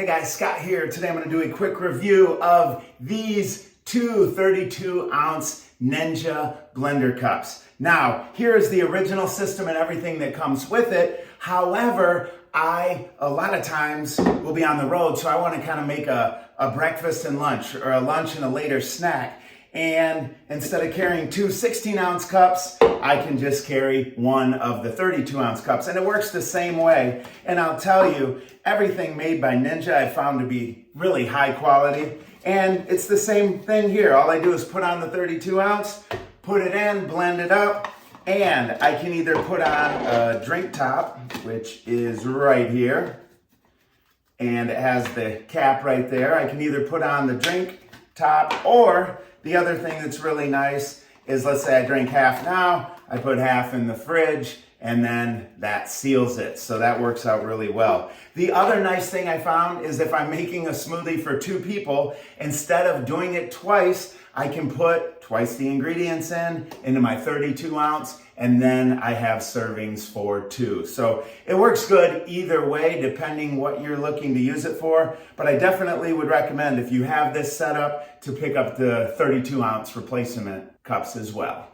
Hey guys, Scott here. Today I'm going to do a quick review of these two 32-ounce Ninja Blender Cups. Now, here is the original system and everything that comes with it. However, a lot of times will be on the road, so I want to kind of make a breakfast and lunch, or a lunch and a later snack. And instead of carrying two 16-ounce cups, I can just carry one of the 32-ounce cups. And it works the same way. And I'll tell you, everything made by Ninja I found to be really high quality. And it's the same thing here. All I do is put on the 32-ounce, put it in, blend it up, and I can either put on a drink top, which is right here, and it has the cap right there. I can either put on the drink top, or the other thing that's really nice is, let's say I drink half now, I put half in the fridge, and then that seals it. So that works out really well. The other nice thing I found is if I'm making a smoothie for two people, instead of doing it twice, I can put twice the ingredients into my 32-ounce, and then I have servings for two. So it works good either way, depending what you're looking to use it for. But I definitely would recommend, if you have this set up, to pick up the 32-ounce replacement cups as well.